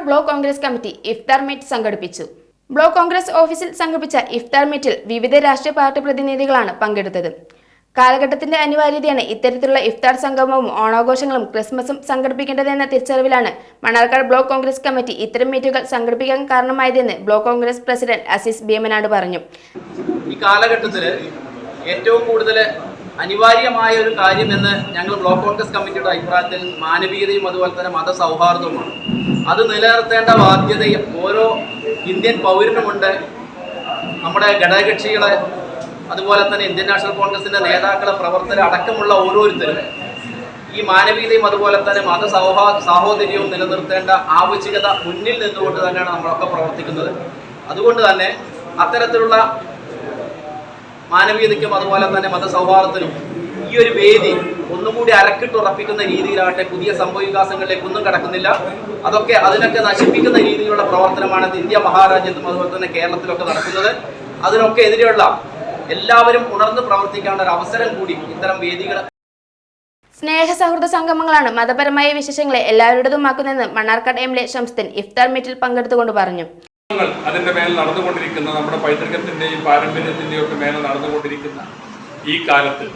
Block Congress committee ഇഫ്താർ meet സംഘടിപ്പിച്ചു. Block Congress ഓഫീസിൽ സംഘടിപ്പിച്ച ഇഫ്താർ മീറ്റിൽ വിവിധ രാഷ്ട്രീയ പാർട്ടി പ്രതിനിധികളാണ് പങ്കെടുത്തത്. കാലഘട്ടത്തിന്റെ അനിവാര്യതയാണ് ഇത്തരത്തിലുള്ള ഇഫ്താർ സംഗമവും ഓണാഘോഷങ്ങളും ക്രിസ്മസും സംഘടിപ്പിക്കേണ്ടതെന്ന തിരിച്ചറിവിലാണ് മണ്ണാർക്കാട് ബ്ലോക്ക് കോൺഗ്രസ് കമ്മിറ്റി ഇത്തരം മീറ്റുകൾ സംഘടിപ്പിക്കാൻ കാരണമായതെന്ന് ബ്ലോക്ക് കോൺഗ്രസ് പ്രസിഡന്റ് അസീസ് ഭീമനാട് പറഞ്ഞു. ഈ കാലഘട്ടത്തിൽ ഏറ്റവും കൂടുതൽ അനിവാര്യമായ ഒരു കാര്യമെന്ന് ഞങ്ങൾ ബ്ലോക്ക് കോൺഗ്രസ് കമ്മിറ്റിയുടെ അഭിപ്രായത്തിൽ മാനവീയതയും അതുപോലെ തന്നെ മതസൗഹാർദ്ദവുമാണ്. അത് നിലനിർത്തേണ്ട ബാധ്യതയും ഓരോ ഇന്ത്യൻ പൗരനുമുണ്ട്. നമ്മുടെ ഘടകകക്ഷികളെ അതുപോലെ തന്നെ ഇന്ത്യൻ നാഷണൽ കോൺഗ്രസിൻ്റെ നേതാക്കളെ പ്രവർത്തകർ അടക്കമുള്ള ഓരോരുത്തരും ഈ മാനവീയതയും അതുപോലെ തന്നെ സാഹോദര്യവും നിലനിർത്തേണ്ട ആവശ്യകത മുന്നിൽ നിന്നുകൊണ്ട് തന്നെയാണ് നമ്മളൊക്കെ പ്രവർത്തിക്കുന്നത്. അതുകൊണ്ട് തന്നെ അത്തരത്തിലുള്ള മാനവീയതയ്ക്കും അതുപോലെ തന്നെ മതസൗഹാർദ്ദത്തിനും ഈ ഒരു വേദി ഒന്നുകൂടി അരക്കിട്ടുറപ്പിക്കുന്ന രീതിയിലാകട്ടെ, പുതിയ സംഭവവികാസങ്ങളിലേക്ക് ഒന്നും കടക്കുന്നില്ല. അതിനൊക്കെ നശിപ്പിക്കുന്ന രീതിയിലുള്ള പ്രവർത്തനമാണ് ഇന്ത്യ മഹാരാജ്യത്തും അതുപോലെ തന്നെ കേരളത്തിലൊക്കെ നടക്കുന്നത്. അതിനൊക്കെ എതിരെയുള്ള എല്ലാവരും ഉണർന്ന് പ്രവർത്തിക്കേണ്ട ഒരു അവസരം കൂടി ഇത്തരം വേദികൾ. സ്നേഹ സൗഹൃദ സംഗമങ്ങളാണ് മതപരമായ വിശേഷങ്ങളെ എല്ലാവരുടേതുമാക്കുന്നതെന്ന് മണ്ണാർക്കാട് എംഎൽഎ ഷംസുദ്ദീൻ ഇഫ്താർ മീറ്റിൽ പങ്കെടുത്തുകൊണ്ട് പറഞ്ഞു. അതിന്റെ മേൽ നടന്നുകൊണ്ടിരിക്കുന്ന നമ്മുടെ പൈതൃകത്തിന്റെയും പാരമ്പര്യത്തിന്റെയും ഒക്കെ മേലെ നടന്നുകൊണ്ടിരിക്കുന്ന ഈ കാലത്ത്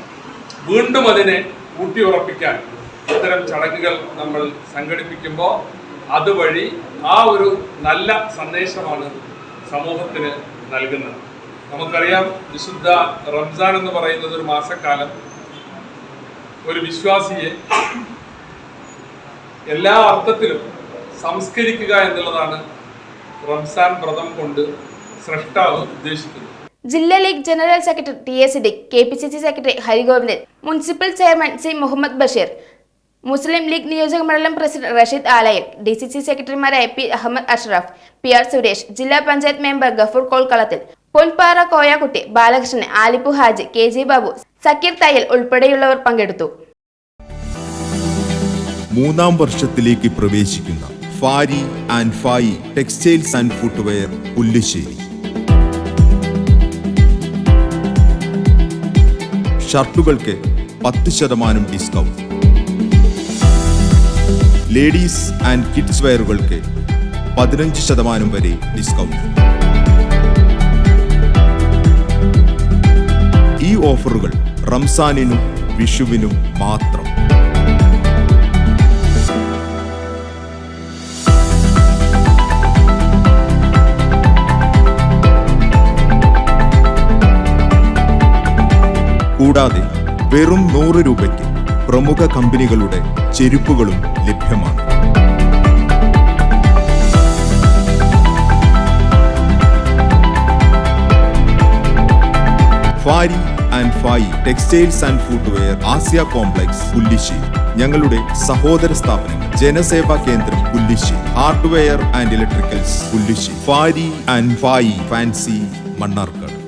വീണ്ടും അതിനെ ഊട്ടിയുറപ്പിക്കാൻ ഇത്തരം ചടങ്ങുകൾ നമ്മൾ സംഘടിപ്പിക്കുമ്പോൾ അതുവഴി ആ ഒരു നല്ല സന്ദേശമാണ് സമൂഹത്തിന് നൽകുന്നത്. നമുക്കറിയാം, വിശുദ്ധ റംസാൻ എന്ന് പറയുന്നത് ഒരു മാസക്കാലം ഒരു വിശ്വാസിയെ എല്ലാ അർത്ഥത്തിലും സംസ്കരിക്കുക എന്നുള്ളതാണ് റംസാൻ വ്രതം കൊണ്ട് സ്രഷ്ടാവ് ഉദ്ദേശിക്കുന്നത്. ജില്ലാ league general secretary T A. Siddique, KPCC secretary Harigovindan, municipal chairman C Muhammad Basheer, Muslim League നിയോജക മണ്ഡലം പ്രസിഡന്റ് റഷീദ് ആലയിൽ, ഡി.സി.സി സെക്രട്ടറിമാരായ പി അഹമ്മദ് അഷ്റഫ്, പി.ആർ. സുരേഷ്, ജില്ലാ പഞ്ചായത്ത് മെമ്പർ ഗഫൂർ കോൾക്കളത്തിൽ, പൊൻപാറ കോയാക്കുട്ടി, ബാലകൃഷ്ണൻ, ആലിപ്പു ഹാജി, കെ.ജി. ബാബു, സക്കീർ തയ്യൽ ഉൾപ്പെടെയുള്ളവർ പങ്കെടുത്തു. മൂന്നാം വർഷത്തിലേക്ക് പ്രവേശിക്കുന്ന Fari and Fai textiles and footwear Pullussery. ഷർട്ടുകൾക്ക് 10% ഡിസ്കൗണ്ട്. ലേഡീസ് ആൻഡ് കിഡ്സ് വെയറുകൾക്ക് 15% വരെ ഡിസ്കൗണ്ട്. ഈ ഓഫറുകൾ റംസാനിനും വിഷുവിനും മാത്രം. കൂടാതെ വെറും 100 രൂപയ്ക്ക് പ്രമുഖ കമ്പനികളുടെ ചെരുപ്പുകളും ലഭ്യമാണ്. Fari and Fai textiles and footwear Asia complex Pullissery. ഞങ്ങളുടെ സഹോദര സ്ഥാപനങ്ങൾ Janaseva Kendram Pullissery, hardware and electricals Pullissery, Fari and Fai fancy Mannarkkad.